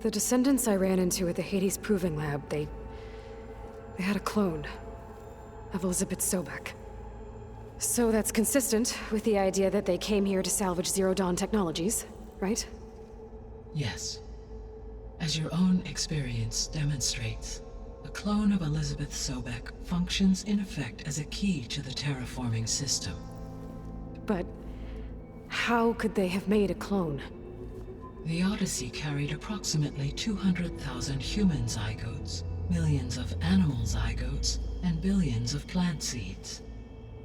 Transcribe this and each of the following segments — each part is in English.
The descendants I ran into at the Hades Proving Lab, they had a clone of Elizabeth Sobek. So that's consistent with the idea that they came here to salvage Zero Dawn technologies, right? Yes. As your own experience demonstrates, a clone of Elizabeth Sobek functions in effect as a key to the terraforming system. But how could they have made a clone? The Odyssey carried approximately 200,000 human zygotes, millions of animal zygotes, and billions of plant seeds.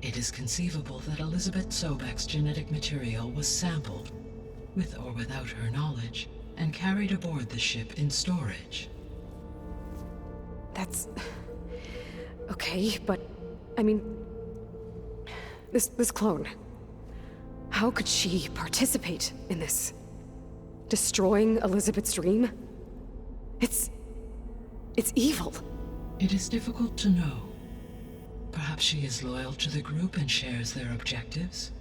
It is conceivable that Elizabeth Sobek's genetic material was sampled, with or without her knowledge, and carried aboard the ship in storage. That's... okay, but... I mean... This clone... How could she participate in this? Destroying Elizabeth's dream? It's evil. It is difficult to know. Perhaps she is loyal to the group and shares their objectives.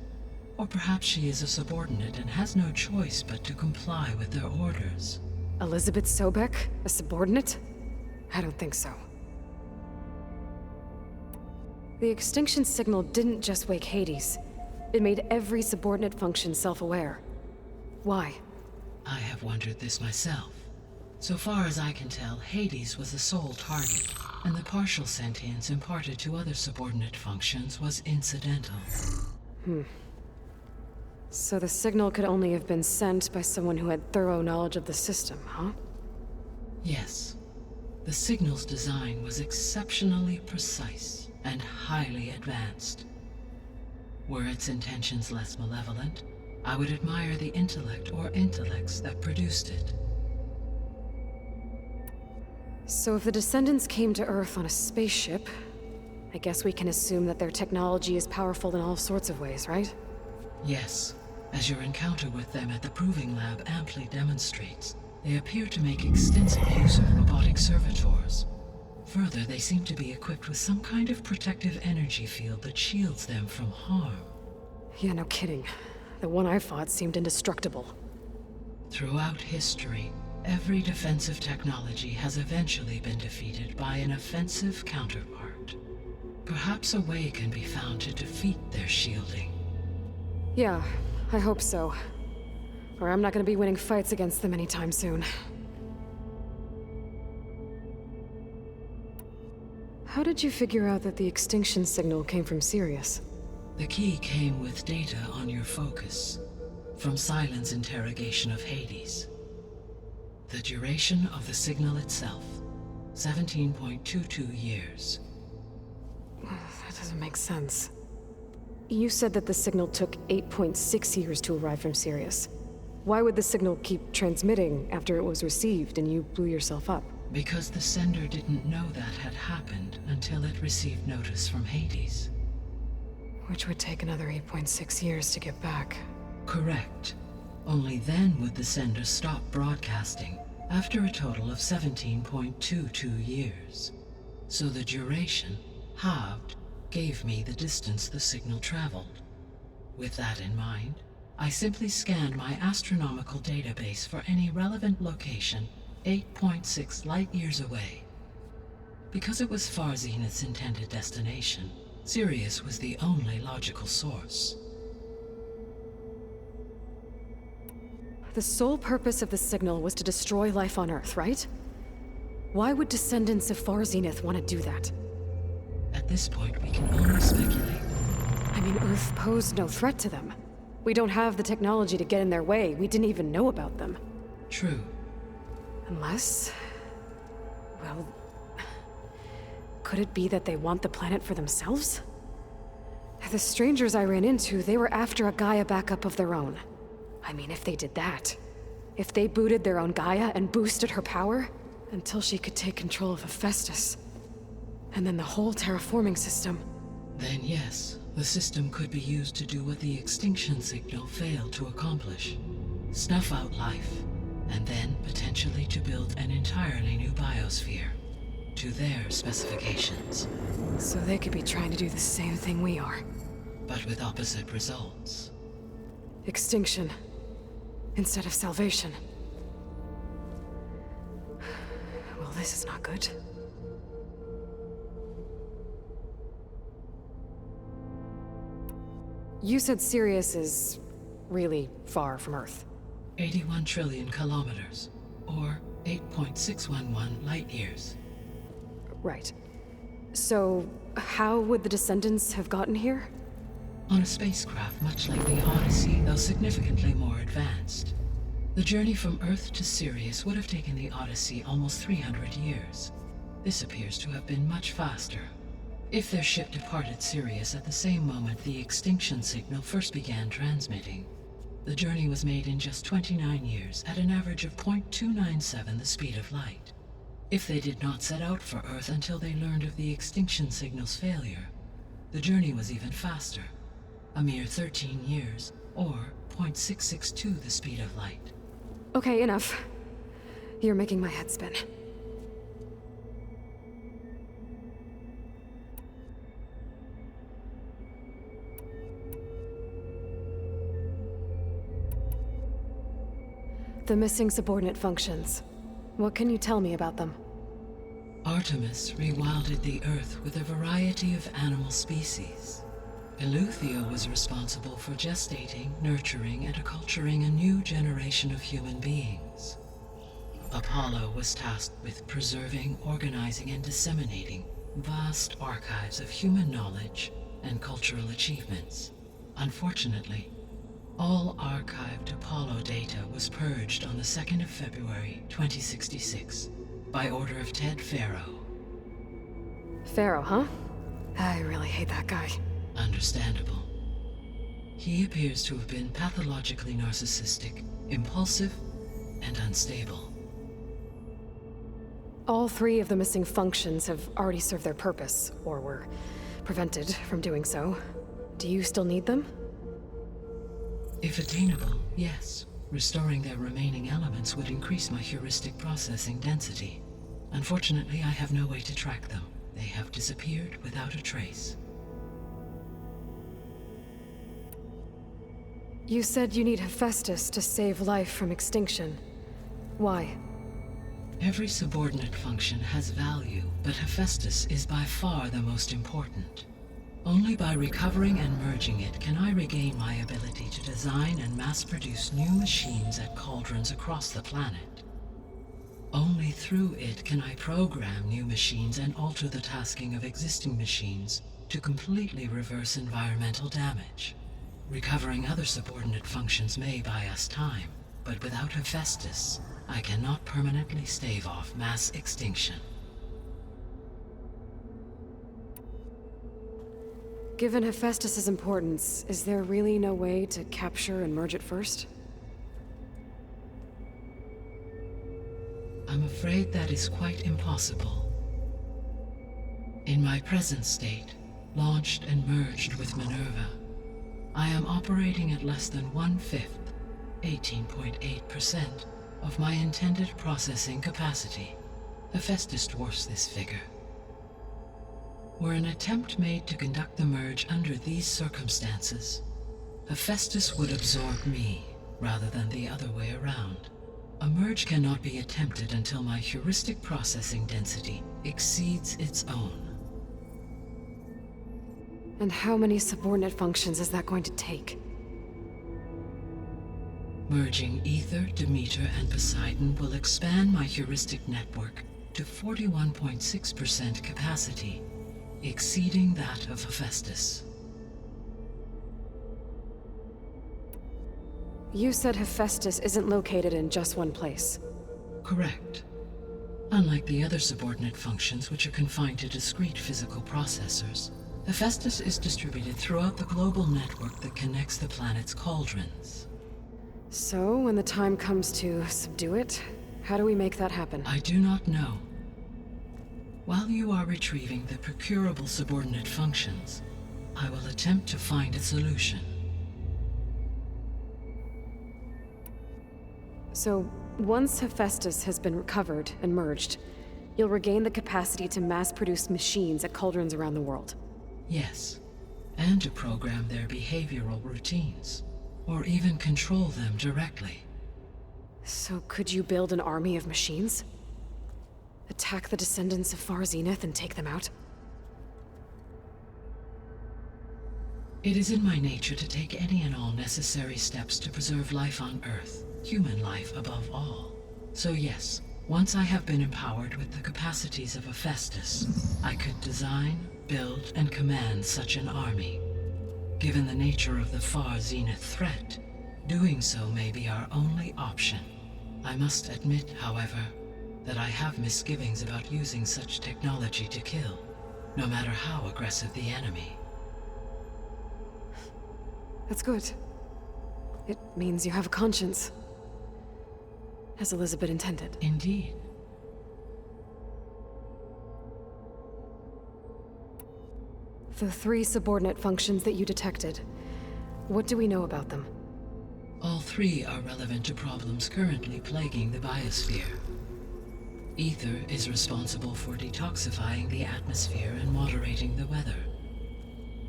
Or perhaps she is a subordinate and has no choice but to comply with their orders. Elizabeth Sobek? A subordinate? I don't think so. The extinction signal didn't just wake Hades. It made every subordinate function self-aware. Why? I have wondered this myself. So far as I can tell, Hades was the sole target, and the partial sentience imparted to other subordinate functions was incidental. So the signal could only have been sent by someone who had thorough knowledge of the system, huh? Yes. The signal's design was exceptionally precise and highly advanced. Were its intentions less malevolent, I would admire the intellect or intellects that produced it. So if the descendants came to Earth on a spaceship, I guess we can assume that their technology is powerful in all sorts of ways, right? Yes, as your encounter with them at the Proving Lab amply demonstrates, they appear to make extensive use of robotic servitors. Further, they seem to be equipped with some kind of protective energy field that shields them from harm. Yeah, no kidding. The one I fought seemed indestructible. Throughout history, every defensive technology has eventually been defeated by an offensive counterpart. Perhaps a way can be found to defeat their shielding. Yeah, I hope so. Or I'm not gonna be winning fights against them anytime soon. How did you figure out that the extinction signal came from Sirius? The key came with data on your focus, from Silent's interrogation of Hades. The duration of the signal itself, 17.22 years. That doesn't make sense. You said that the signal took 8.6 years to arrive from Sirius. Why would the signal keep transmitting after it was received and you blew yourself up? Because the sender didn't know that had happened until it received notice from Hades. Which would take another 8.6 years to get back. Correct. Only then would the sender stop broadcasting, after a total of 17.22 years. So the duration, halved, gave me the distance the signal traveled. With that in mind, I simply scanned my astronomical database for any relevant location 8.6 light-years away. Because it was Far Zenith's intended destination, Sirius was the only logical source. The sole purpose of the signal was to destroy life on Earth, right? Why would descendants of Far Zenith want to do that? At this point, we can only speculate. I mean, Earth posed no threat to them. We don't have the technology to get in their way. We didn't even know about them. True. Unless... well... could it be that they want the planet for themselves? The strangers I ran into, they were after a Gaia backup of their own. I mean, if they did that... if they booted their own Gaia and boosted her power... until she could take control of Hephaestus. And then the whole terraforming system... Then yes, the system could be used to do what the extinction signal failed to accomplish. Snuff out life, and then potentially to build an entirely new biosphere, to their specifications. So they could be trying to do the same thing we are. But with opposite results. Extinction, instead of salvation. this is not good. You said Sirius is really far from Earth. 81 trillion kilometers, or 8.611 light years. Right. So, how would the descendants have gotten here? On a spacecraft much like the Odyssey, though significantly more advanced. The journey from Earth to Sirius would have taken the Odyssey almost 300 years. This appears to have been much faster. If their ship departed Sirius at the same moment the extinction signal first began transmitting, the journey was made in just 29 years at an average of 0.297 the speed of light. If they did not set out for Earth until they learned of the extinction signal's failure, the journey was even faster, a mere 13 years, or 0.662 the speed of light. Okay, enough. You're making my head spin. The missing subordinate functions. What can you tell me about them? Artemis rewilded the Earth with a variety of animal species. Eleuthia was responsible for gestating, nurturing, and acculturating a new generation of human beings. Apollo was tasked with preserving, organizing, and disseminating vast archives of human knowledge and cultural achievements. Unfortunately, all archived Apollo data was purged on the 2nd of February, 2066, by order of Ted Faro. Pharaoh, huh? I really hate that guy. Understandable. He appears to have been pathologically narcissistic, impulsive, and unstable. All three of the missing functions have already served their purpose, or were prevented from doing so. Do you still need them? If attainable, yes. Restoring their remaining elements would increase my heuristic processing density. Unfortunately, I have no way to track them. They have disappeared without a trace. You said you need Hephaestus to save life from extinction. Why? Every subordinate function has value, but Hephaestus is by far the most important. Only by recovering and merging it can I regain my ability to design and mass-produce new machines at cauldrons across the planet. Only through it can I program new machines and alter the tasking of existing machines to completely reverse environmental damage. Recovering other subordinate functions may buy us time, but without Hephaestus, I cannot permanently stave off mass extinction. Given Hephaestus's importance, is there really no way to capture and merge it first? I'm afraid that is quite impossible. In my present state, launched and merged with Minerva, I am operating at less than 1/5, 18.8%, of my intended processing capacity. Hephaestus dwarfs this figure. Were an attempt made to conduct the merge under these circumstances, Hephaestus would absorb me, rather than the other way around. A merge cannot be attempted until my heuristic processing density exceeds its own. And how many subordinate functions is that going to take? Merging Ether, Demeter, and Poseidon will expand my heuristic network to 41.6% capacity, exceeding that of Hephaestus. You said Hephaestus isn't located in just one place. Correct. Unlike the other subordinate functions, which are confined to discrete physical processors, Hephaestus is distributed throughout the global network that connects the planet's cauldrons. So, when the time comes to subdue it, how do we make that happen? I do not know. While you are retrieving the procurable subordinate functions, I will attempt to find a solution. So, once Hephaestus has been recovered and merged, you'll regain the capacity to mass-produce machines at cauldrons around the world. Yes, and to program their behavioral routines, or even control them directly. So could you build an army of machines? Attack the descendants of Far Zenith and take them out? It is in my nature to take any and all necessary steps to preserve life on Earth, human life above all. So yes, once I have been empowered with the capacities of a Festus, I could design, build, and command such an army. Given the nature of the Far Zenith threat, doing so may be our only option. I must admit, however, that I have misgivings about using such technology to kill, no matter how aggressive the enemy. That's good. It means you have a conscience. As Elizabeth intended. Indeed. The 3 subordinate functions that you detected, what do we know about them? All 3 are relevant to problems currently plaguing the biosphere. Ether is responsible for detoxifying the atmosphere and moderating the weather.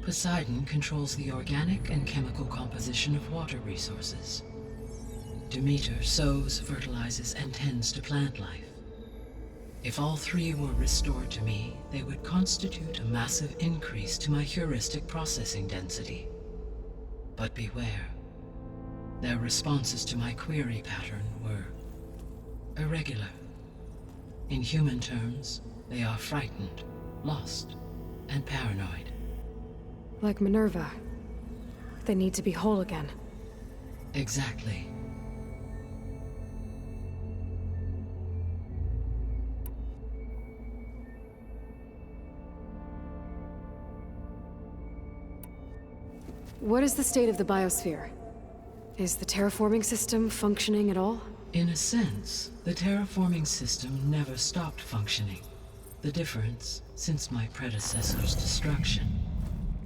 Poseidon controls the organic and chemical composition of water resources. Demeter sows, fertilizes, and tends to plant life. If all 3 were restored to me, they would constitute a massive increase to my heuristic processing density. But beware. Their responses to my query pattern were irregular. In human terms, they are frightened, lost, and paranoid. Like Minerva. They need to be whole again. Exactly. What is the state of the biosphere? Is the terraforming system functioning at all? In a sense, the terraforming system never stopped functioning. The difference, since my predecessor's destruction,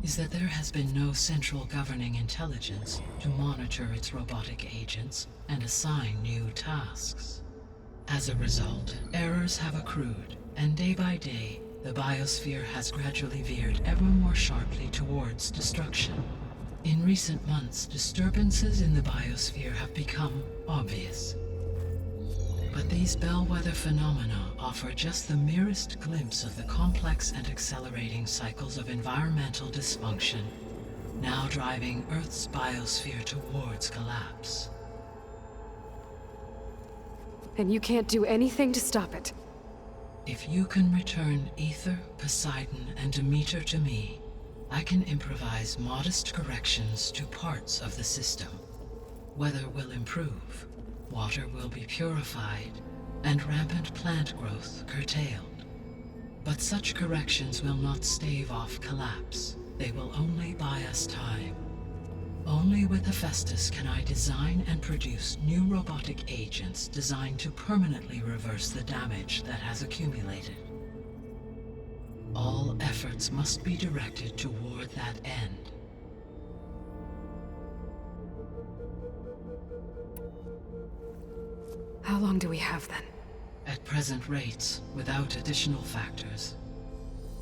is that there has been no central governing intelligence to monitor its robotic agents and assign new tasks. As a result, errors have accrued, and day by day, the biosphere has gradually veered ever more sharply towards destruction. In recent months, disturbances in the biosphere have become obvious. But these bellwether phenomena offer just the merest glimpse of the complex and accelerating cycles of environmental dysfunction, now driving Earth's biosphere towards collapse. And you can't do anything to stop it? If you can return Ether, Poseidon, and Demeter to me, I can improvise modest corrections to parts of the system. Weather will improve, water will be purified, and rampant plant growth curtailed. But such corrections will not stave off collapse. They will only buy us time. Only with Hephaestus can I design and produce new robotic agents designed to permanently reverse the damage that has accumulated. All efforts must be directed toward that end. How long do we have then? At present rates, without additional factors,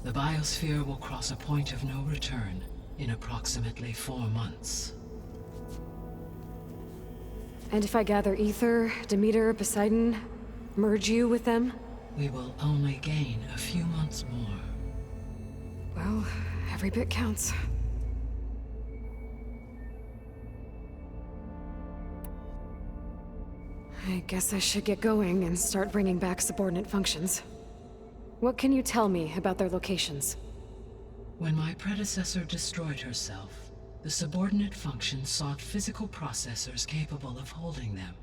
the biosphere will cross a point of no return in approximately 4 months. And if I gather Ether, Demeter, Poseidon, merge you with them? We will only gain a few months more. Well, every bit counts. I guess I should get going and start bringing back subordinate functions. What can you tell me about their locations? When my predecessor destroyed herself, the subordinate functions sought physical processors capable of holding them.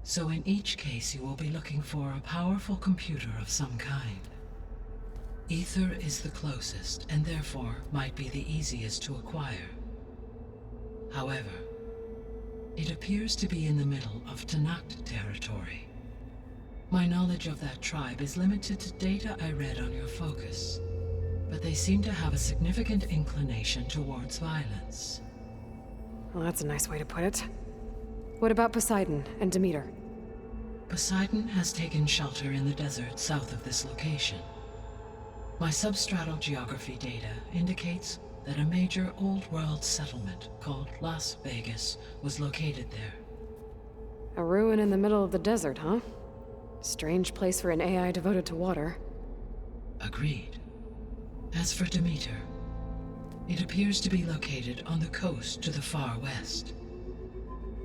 So in each case you will be looking for a powerful computer of some kind. Ether is the closest, and therefore might be the easiest to acquire. However, it appears to be in the middle of Tanakh territory. My knowledge of that tribe is limited to data I read on your focus, but they seem to have a significant inclination towards violence. Well, that's a nice way to put it. What about Poseidon and Demeter? Poseidon has taken shelter in the desert south of this location. My substratal geography data indicates that a major old-world settlement called Las Vegas was located there. A ruin in the middle of the desert, huh? Strange place for an AI devoted to water. Agreed. As for Demeter, it appears to be located on the coast to the far west.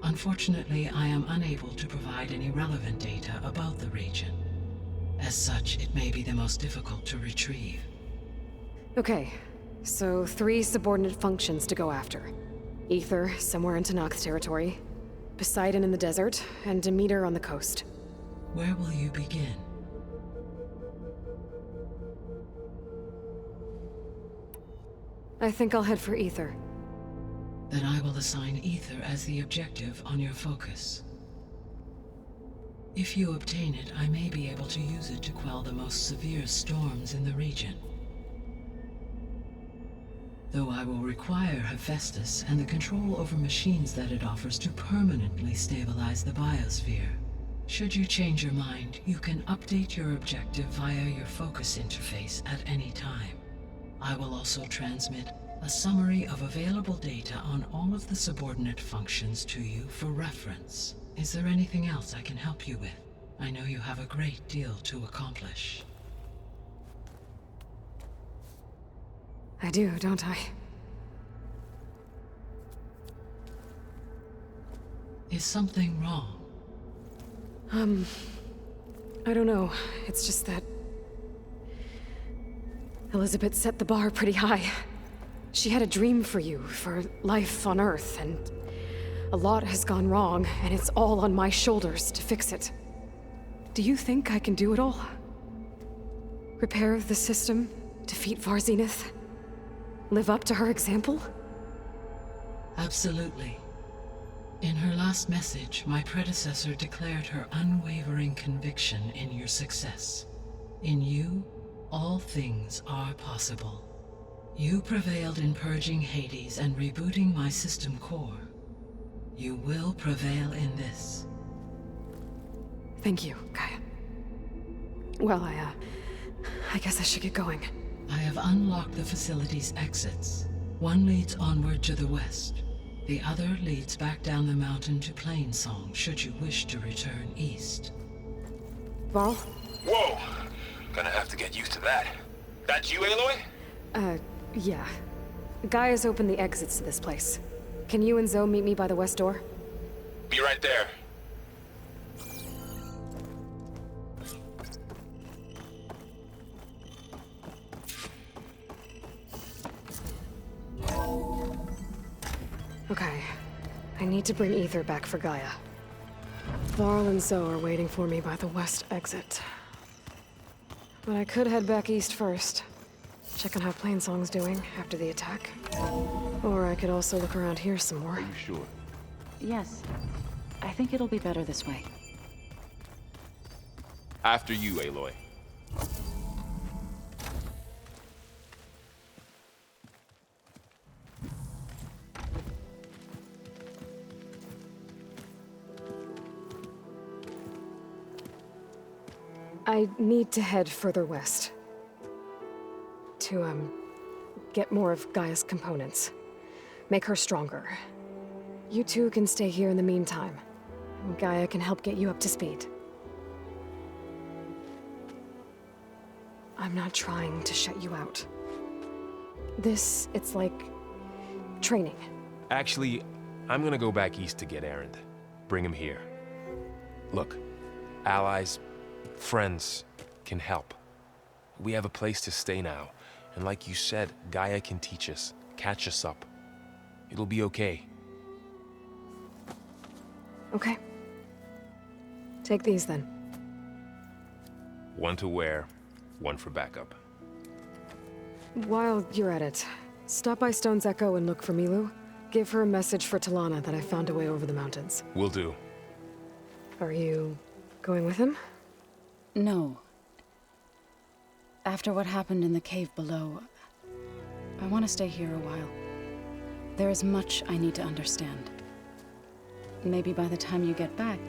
Unfortunately, I am unable to provide any relevant data about the region. As such, it may be the most difficult to retrieve. Okay, so 3 subordinate functions to go after. Ether, somewhere in Tanakh territory. Poseidon in the desert, and Demeter on the coast. Where will you begin? I think I'll head for Ether. Then I will assign Ether as the objective on your focus. If you obtain it, I may be able to use it to quell the most severe storms in the region. Though I will require Hephaestus and the control over machines that it offers to permanently stabilize the biosphere. Should you change your mind, you can update your objective via your focus interface at any time. I will also transmit a summary of available data on all of the subordinate functions to you for reference. Is there anything else I can help you with? I know you have a great deal to accomplish. I do, don't I? Is something wrong? I don't know. It's just that Elizabeth set the bar pretty high. She had a dream for you, for life on Earth, and a lot has gone wrong, and it's all on my shoulders to fix it. Do you think I can do it all? Repair the system, defeat Varzenith, live up to her example? Absolutely. In her last message, my predecessor declared her unwavering conviction in your success. In you, all things are possible. You prevailed in purging Hades and rebooting my system core. You will prevail in this. Thank you, Gaia. Well, I guess I should get going. I have unlocked the facility's exits. One leads onward to the west. The other leads back down the mountain to Plainsong, should you wish to return east. Varl? Whoa! Gonna have to get used to that. That's you, Aloy? Yeah. Gaia's opened the exits to this place. Can you and Zoe meet me by the west door? Be right there. Okay. I need to bring Ether back for Gaia. Varl and Zoe are waiting for me by the west exit. But I could head back east first. Check on how Plainsong's doing after the attack. Or I could also look around here some more. Are you sure? Yes. I think it'll be better this way. After you, Aloy. I need to head further west. To, get more of Gaia's components. Make her stronger. You two can stay here in the meantime. Gaia can help get you up to speed. I'm not trying to shut you out. It's like training. Actually, I'm gonna go back east to get Erend. Bring him here. Look, allies, friends can help. We have a place to stay now, and like you said, Gaia can teach us, catch us up. It'll be okay. Okay. Take these then. One to wear, one for backup. While you're at it, stop by Stone's Echo and look for Milu. Give her a message for Talana that I found a way over the mountains. Will do. Are you going with him? No. After what happened in the cave below, I want to stay here a while. There is much I need to understand. Maybe by the time you get back,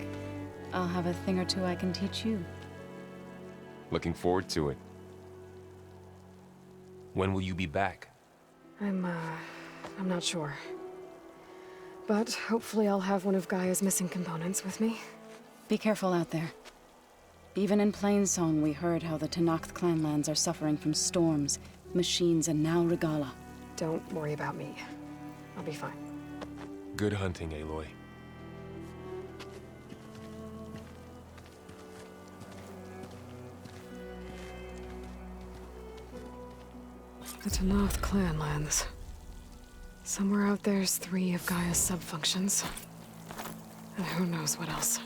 I'll have a thing or two I can teach you. Looking forward to it. When will you be back? I'm not sure. But hopefully I'll have one of Gaia's missing components with me. Be careful out there. Even in Plainsong, we heard how the Tenakth clanlands are suffering from storms, machines, and now Regala. Don't worry about me. I'll be fine. Good hunting, Aloy. The Tenakth clanlands. Somewhere out there's 3 of Gaia's subfunctions. And who knows what else.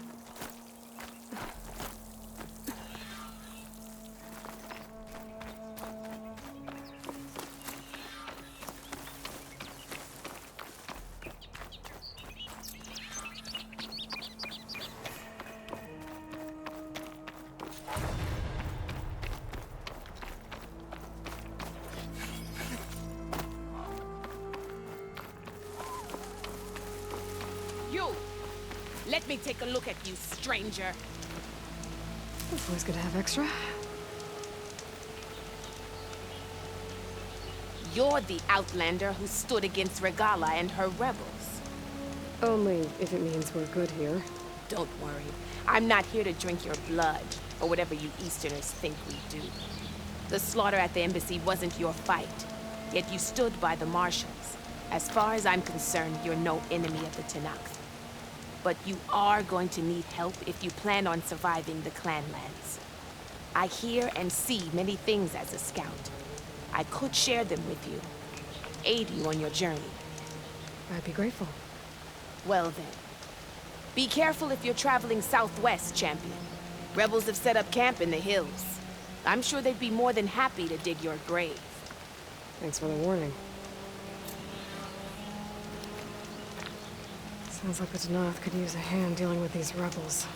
You! Let me take a look at you, stranger. It's always good to have extra. You're the outlander who stood against Regala and her rebels. Only if it means we're good here. Don't worry. I'm not here to drink your blood, or whatever you Easterners think we do. The slaughter at the embassy wasn't your fight, yet you stood by the marshals. As far as I'm concerned, you're no enemy of the Tenakth. But you are going to need help if you plan on surviving the clanlands. I hear and see many things as a scout. I could share them with you, aid you on your journey. I'd be grateful. Well then, be careful if you're traveling southwest, champion. Rebels have set up camp in the hills. I'm sure they'd be more than happy to dig your grave. Thanks for the warning. Sounds like the Tenakth could use a hand dealing with these rebels.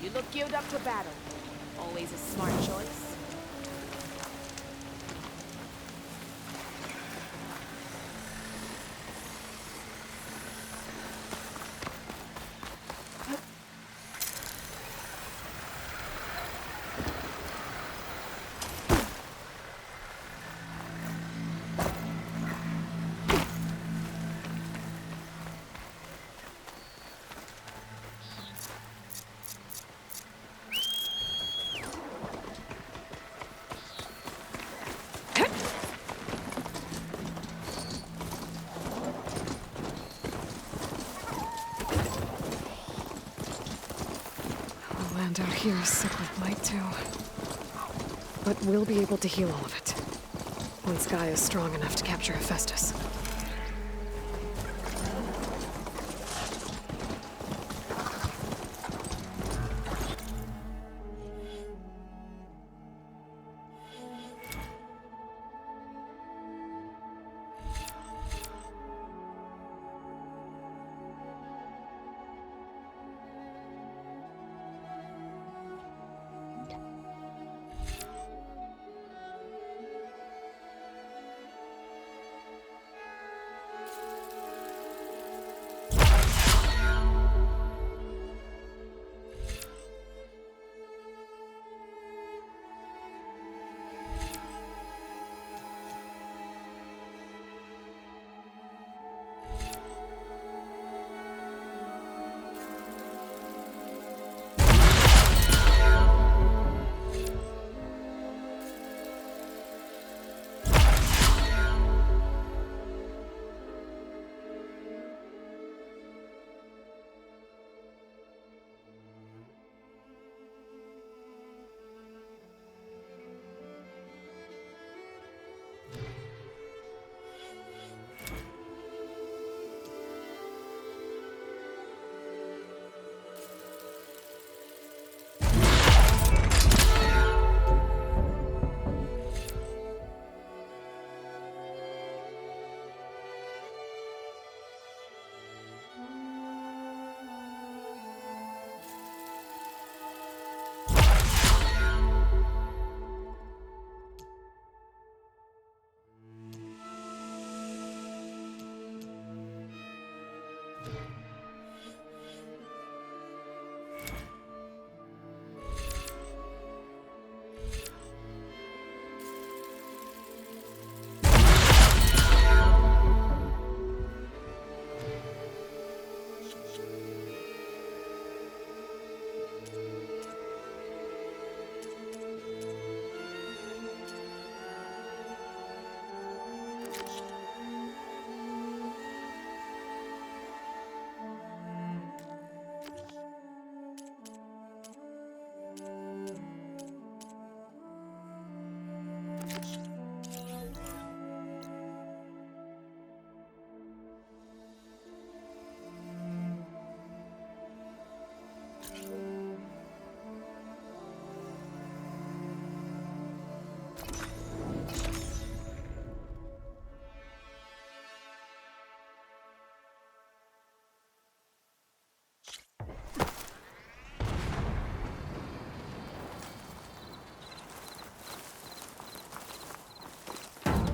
You look geared up for battle. Always a smart choice. The land out here is sick with blight too. But we'll be able to heal all of it. Once Gaia is strong enough to capture Hephaestus.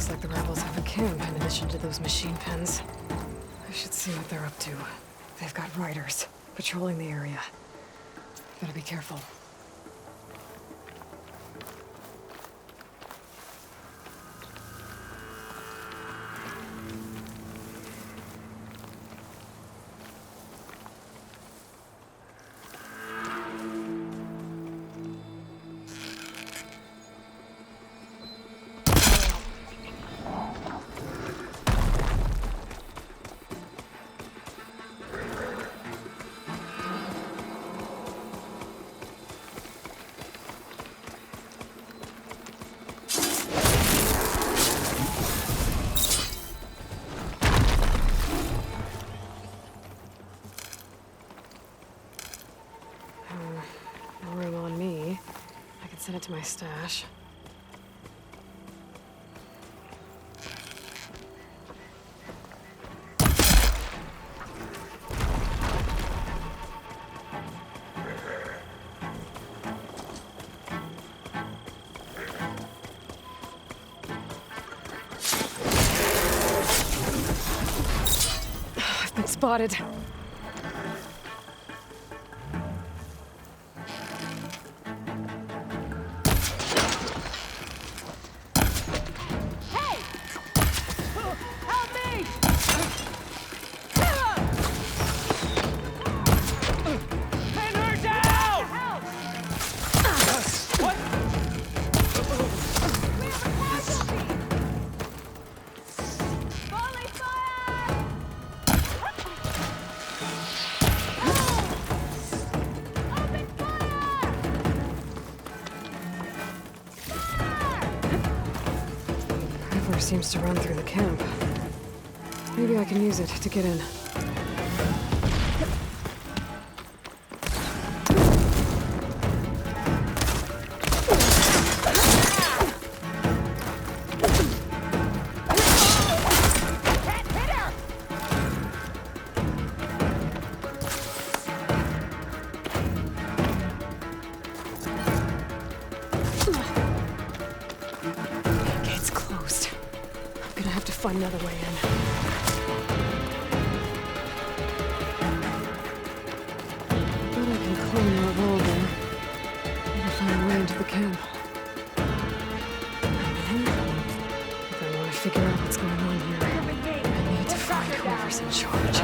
Looks like the rebels have a camp in addition to those machine pens. I should see what they're up to. They've got riders patrolling the area. Gotta be careful. No room on me. I can send it to my stash. I've been spotted. Seems to run through the camp. Maybe I can use it to get in. Gate's closed. I'm gonna have to find another way in. But I can clone a revolver. Maybe find a way into the camp. And then, if I want to figure out what's going on here, I need to find whoever's in charge.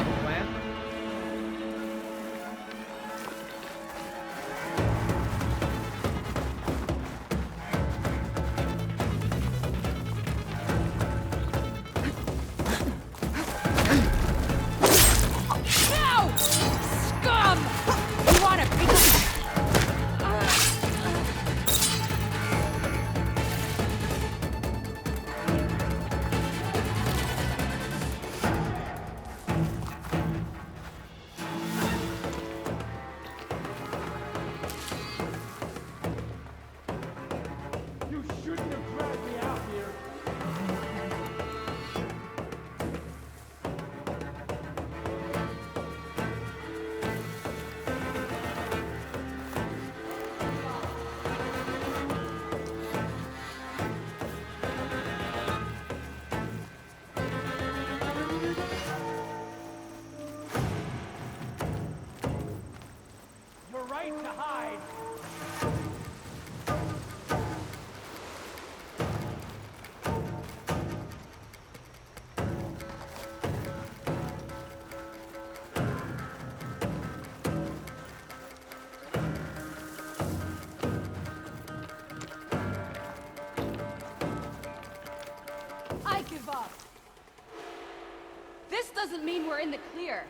This doesn't mean we're in the clear.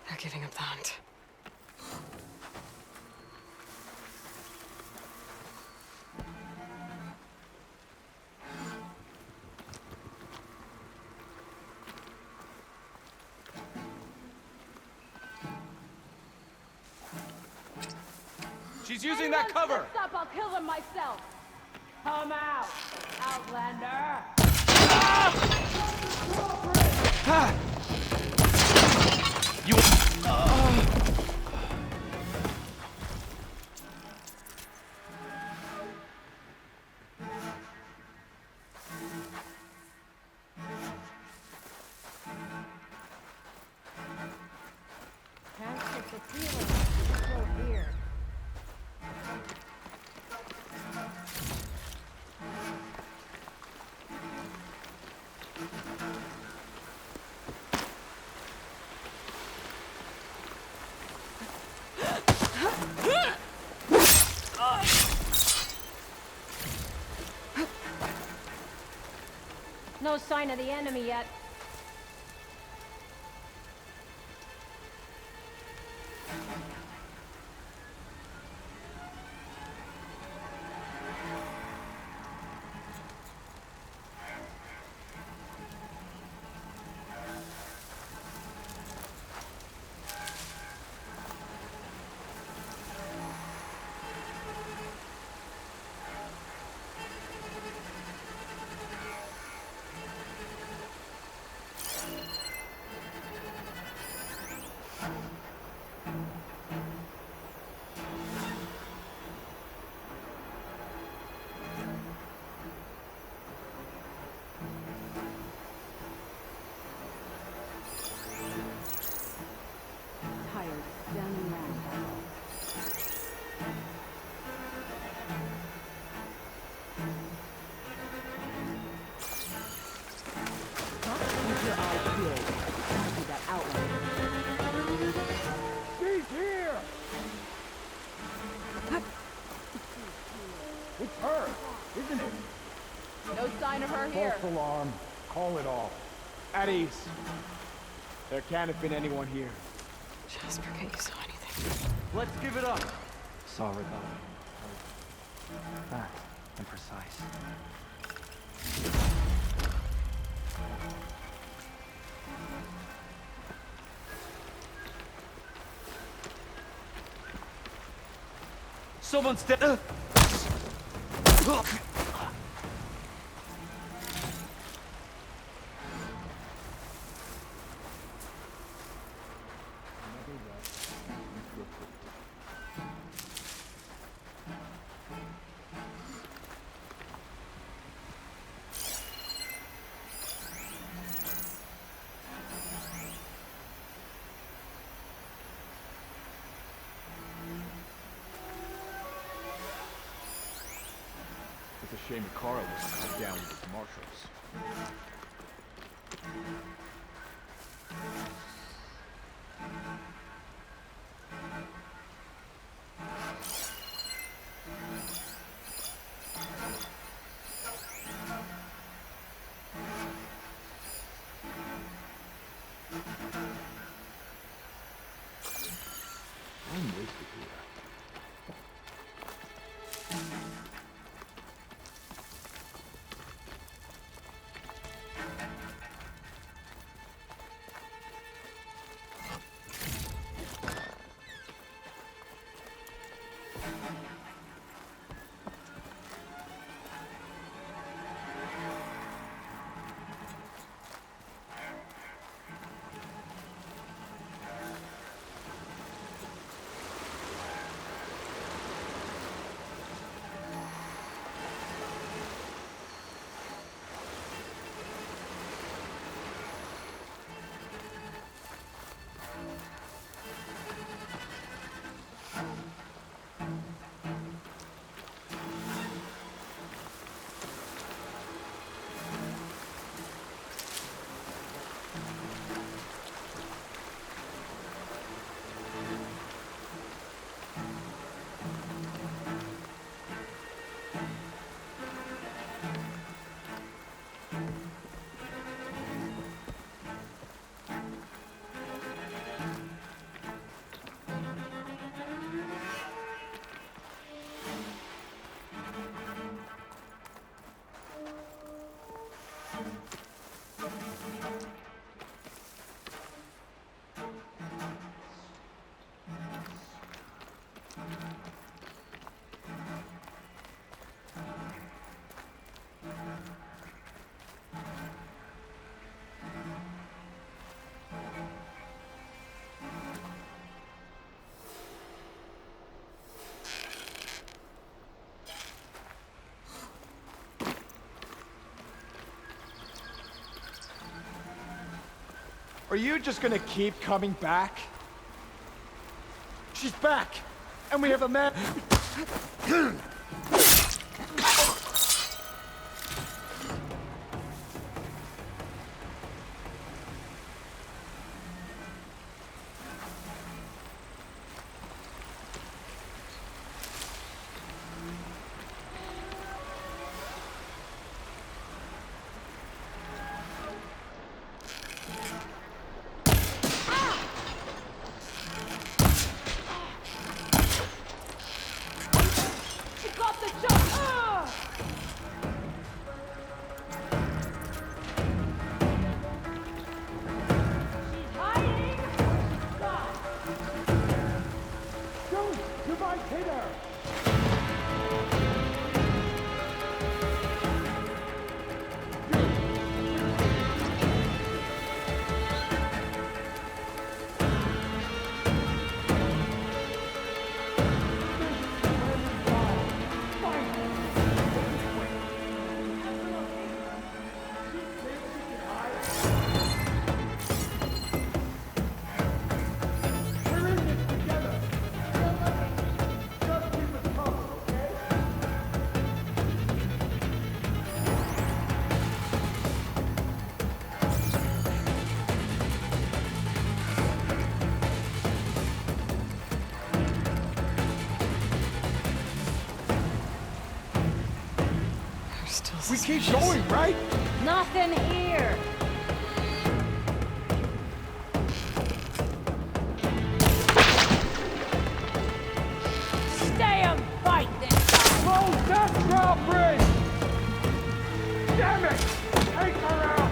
They're giving up the hunt. She's using that cover! Stop, I'll kill them myself. Come out, Outlander. You... No sign of the enemy yet. No sign of her here. False alarm. Call it off. At ease. There can't have been anyone here. Just forget you saw anything. Let's give it up. Sorry about it. Fast and precise. Someone's dead. It's a shame Ikara wasn't cut down with his marshals. I'm wasted here. Are you just gonna keep coming back? She's back! And we have a man... We keep going, right? Nothing here. Stay and fight this time. Close that drawbridge! Damn it! Take her out!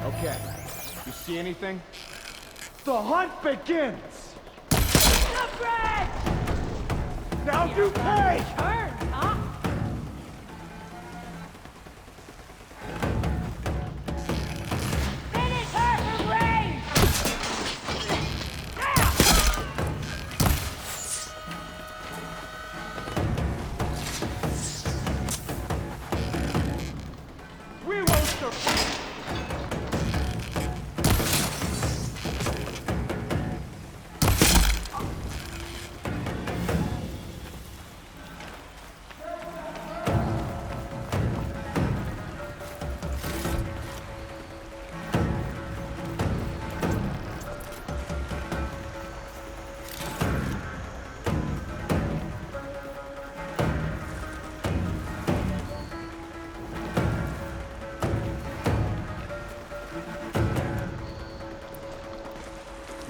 Okay. You see anything? The hunt begins! The bridge! Now you pay! Turn, huh? Finish her from range! We won't survive!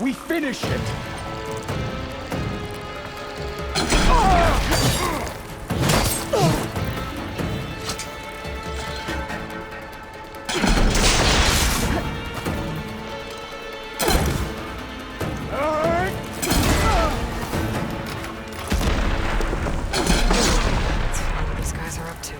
We finish it! What these guys are up to.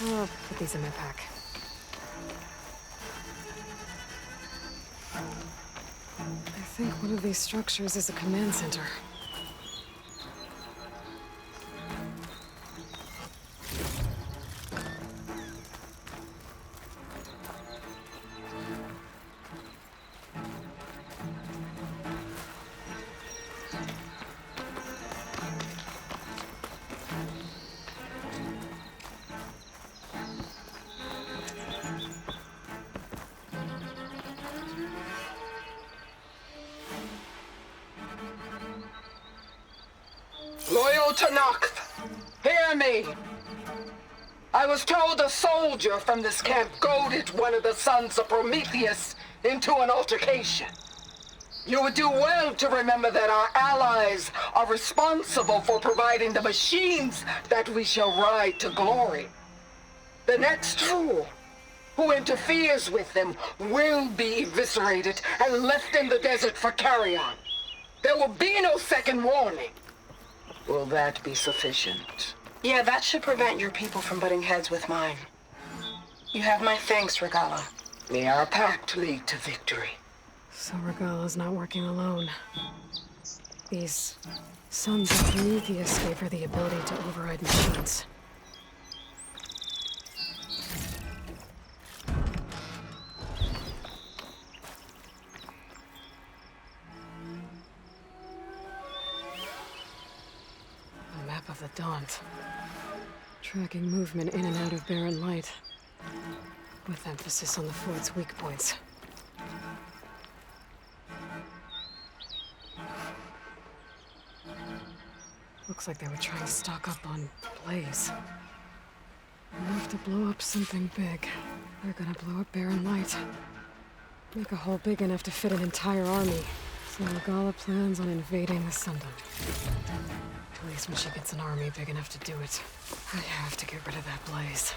I'll put these in my pack. I think one of these structures is a command center. Loyal to Noct, hear me. I was told a soldier from this camp goaded one of the sons of Prometheus into an altercation. You would do well to remember that our allies are responsible for providing the machines that we shall ride to glory. The next fool who interferes with them will be eviscerated and left in the desert for carrion. There will be no second warning. Will that be sufficient? Yeah, that should prevent your people from butting heads with mine. You have my thanks, Regala. May our pact lead to victory. So Regala's not working alone. These sons of Prometheus gave her the ability to override machines. A map of the Daunt. Tracking movement in and out of barren light. With emphasis on the fort's weak points. Looks like they were trying to stock up on blaze. Enough to blow up something big. They're gonna blow up barren light. Make a hole big enough to fit an entire army. So Regala plans on invading the Sundom. At least when she gets an army big enough to do it. I have to get rid of that blaze.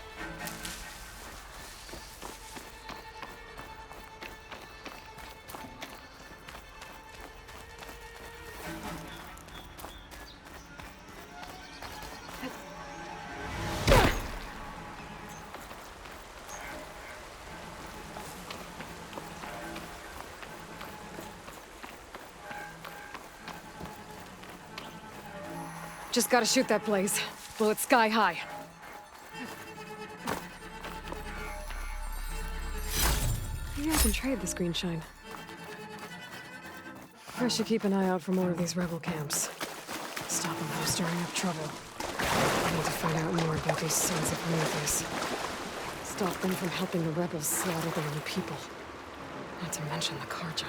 Just gotta shoot that blaze. Blow it sky high. Maybe I can trade this green shine. I should keep an eye out for more of these rebel camps. Stop them from stirring up trouble. I need to find out more about these sons of Prometheus. Stop them from helping the rebels slaughter their own people. Not to mention the Karja.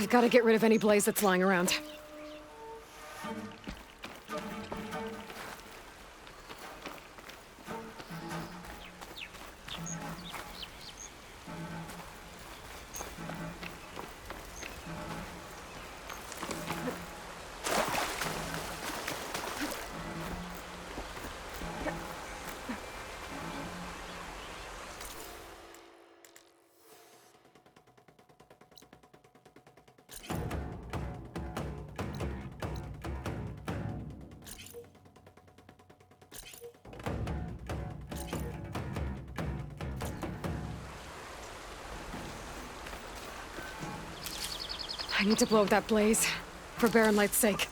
I've got to get rid of any blaze that's lying around. I need to blow up that blaze, for Barren Light's sake.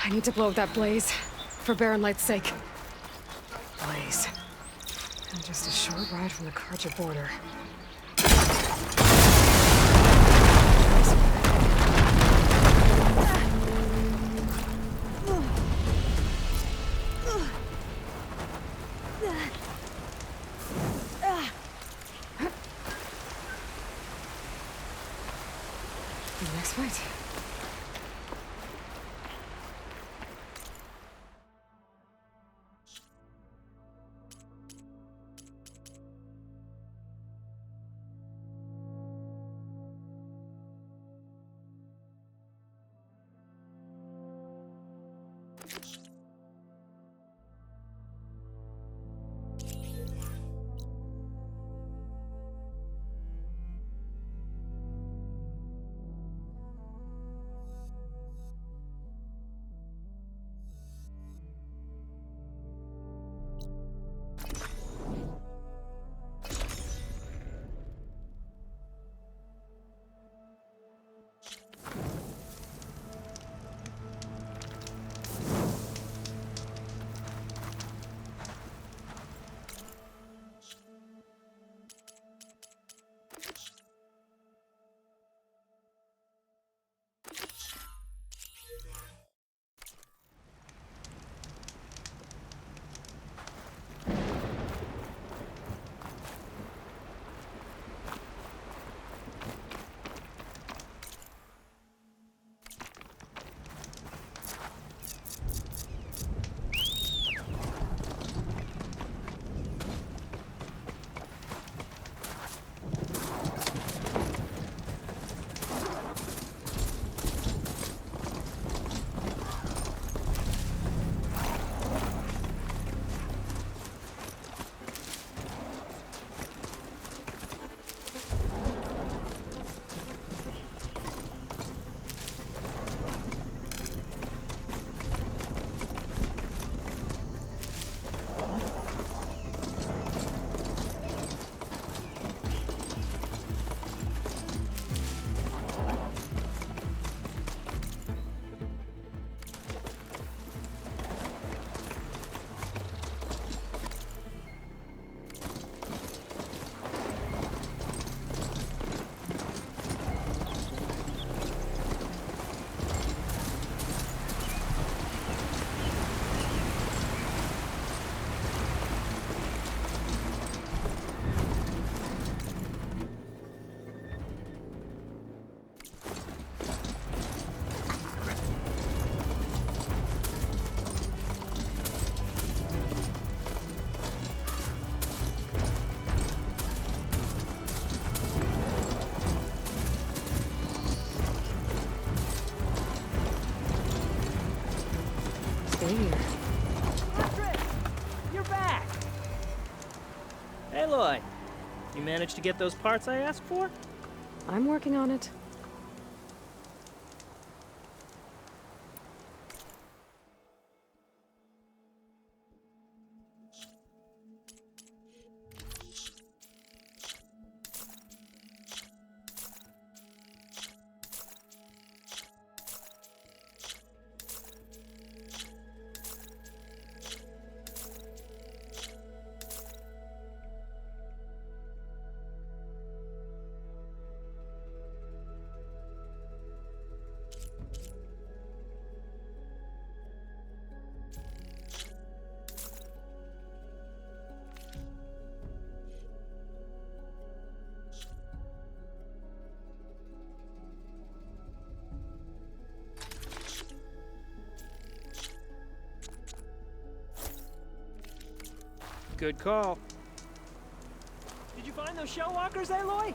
I need to blow up that blaze, for Barren Light's sake. Blaze. And just a short ride from the Karja border. The next fight. manage to get those parts I asked for? I'm working on it. Good call. Did you find those shell walkers, Aloy?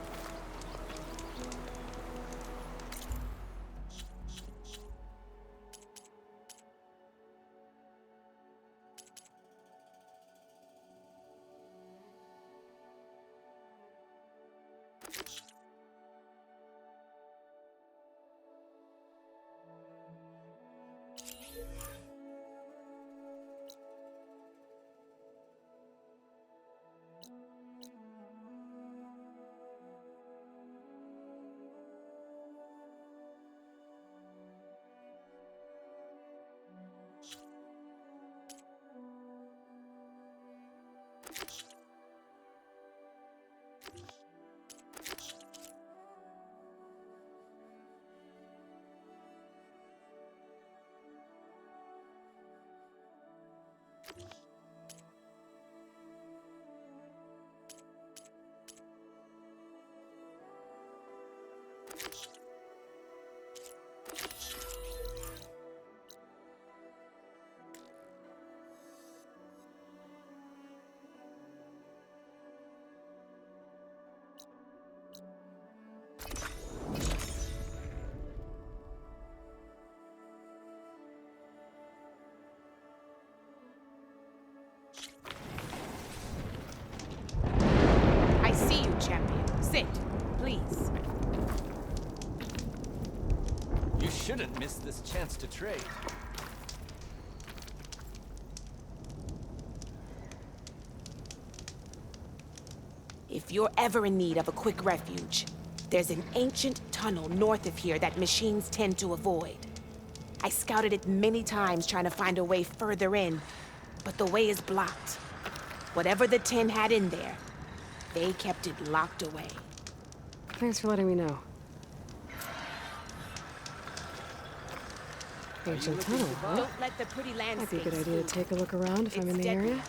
I see you, champion. Sit, please. You shouldn't miss this chance to trade. If you're ever in need of a quick refuge, there's an ancient tunnel north of here that machines tend to avoid. I scouted it many times trying to find a way further in, but the way is blocked. Whatever the tin had in there, they kept it locked away. Thanks for letting me know. Ancient tunnel, huh? Don't let the pretty Might be a landscape good idea to fool you. take a look around if I'm in It's the deadly. area.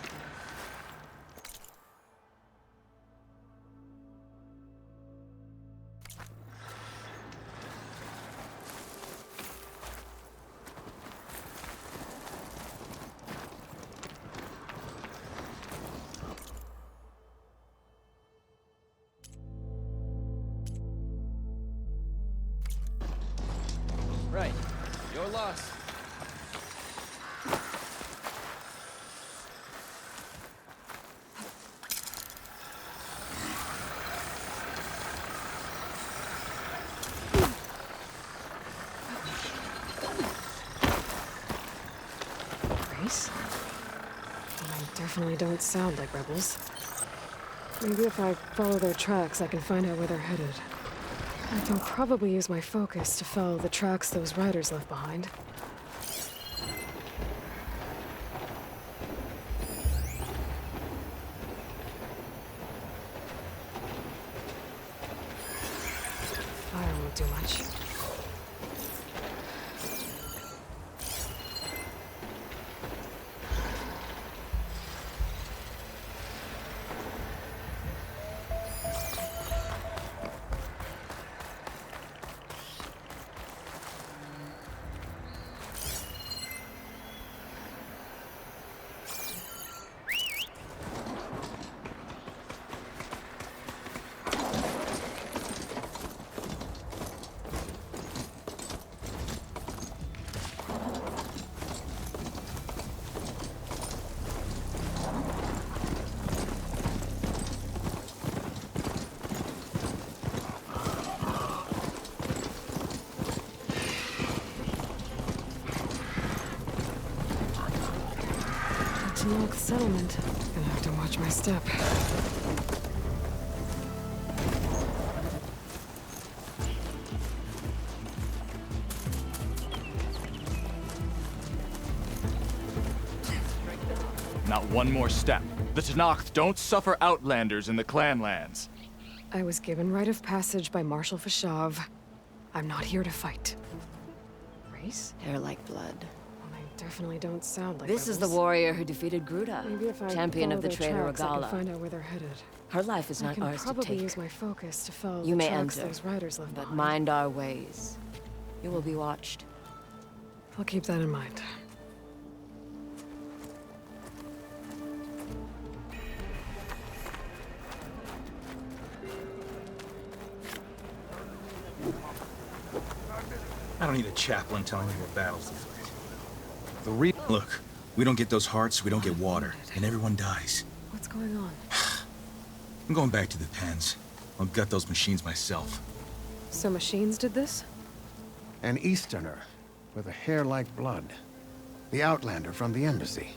Right. Your loss. Grace? I definitely don't sound like rebels. Maybe if I follow their tracks, I can find out where they're headed. I can probably use my focus to follow the tracks those riders left behind. Fire won't do much. Tanakh settlement. Gonna have to watch my step. Not one more step. The Tanakh don't suffer outlanders in the Clanlands. I was given rite of passage by Marshal Fashav. I'm not here to fight. Race? Hair like blood. Well, they definitely don't sound like This is the rebels. warrior who defeated Gruta, Maybe if I champion follow of the their traitor tracks, I can Regala. find out where they're headed. Her life is I not can ours to probably take. use my focus to follow You the may tracks enter, those riders left but behind. mind our ways. You will be watched. I'll keep that in mind. I don't need a chaplain telling me what battles to fight. Look, we don't get those hearts, we don't get water, and everyone dies. What's going on? I'm going back to the pens. I'll gut those machines myself. So machines did this? An Easterner with a hair like blood. The Outlander from the embassy.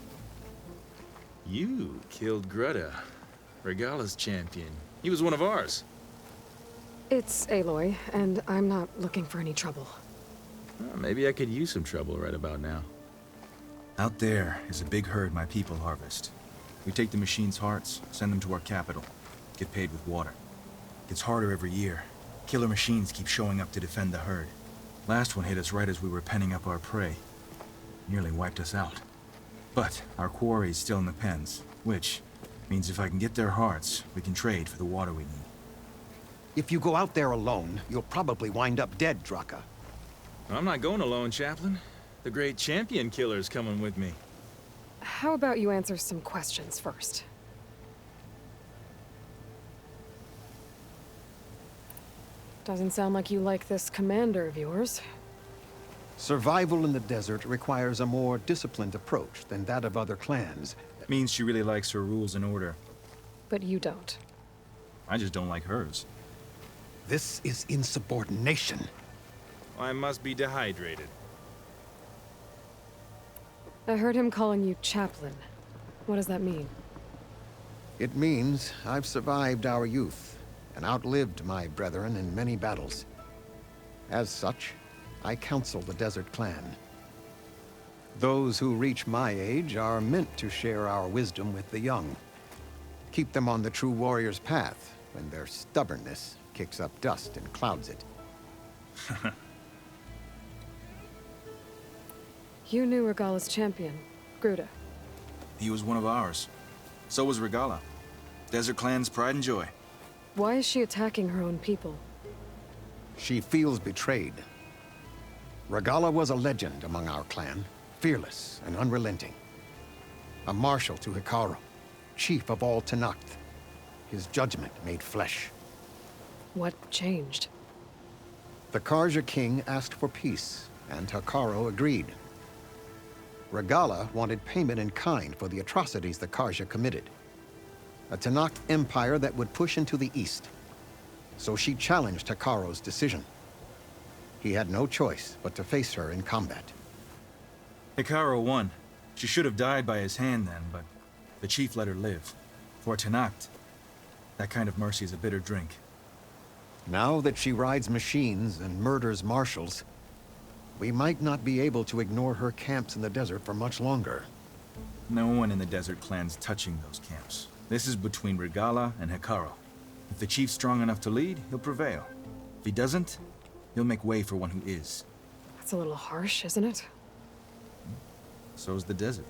You killed Greta, Regala's champion. He was one of ours. It's Aloy, and I'm not looking for any trouble. Well, maybe I could use some trouble right about now. Out there is a big herd my people harvest. We take the machine's hearts, send them to our capital, get paid with water. Gets harder every year. Killer machines keep showing up to defend the herd. Last one hit us right as we were penning up our prey. Nearly wiped us out. But our quarry is still in the pens, which means if I can get their hearts, we can trade for the water we need. If you go out there alone, you'll probably wind up dead, Draka. I'm not going alone, Chaplain. The great champion killer's coming with me. How about you answer some questions first? Doesn't sound like you like this commander of yours. Survival in the desert requires a more disciplined approach than that of other clans. That means she really likes her rules and order. But you don't. I just don't like hers. This is insubordination. I must be dehydrated. I heard him calling you chaplain. What does that mean? It means I've survived our youth and outlived my brethren in many battles. As such, I counsel the Desert Clan. Those who reach my age are meant to share our wisdom with the young. Keep them on the true warrior's path when their stubbornness kicks up dust and clouds it. You knew Regala's champion, Gruta. He was one of ours. So was Regala. Desert Clan's pride and joy. Why is she attacking her own people? She feels betrayed. Regala was a legend among our clan, fearless and unrelenting. A marshal to Hikaru, chief of all Tanakh. His judgment made flesh. What changed? The Karja king asked for peace, and Hikaru agreed. Regala wanted payment in kind for the atrocities the Karja committed. A Tanakh empire that would push into the east. So she challenged Hikaru's decision. He had no choice but to face her in combat. Hikaru won. She should have died by his hand then, but the chief let her live. For Tanakh, that kind of mercy is a bitter drink. Now that she rides machines and murders marshals, we might not be able to ignore her camps in the desert for much longer. No one in the Desert Clan's touching those camps. This is between Regala and Hikaru. If the chief's strong enough to lead, he'll prevail. If he doesn't, he'll make way for one who is. That's a little harsh, isn't it? So's the desert.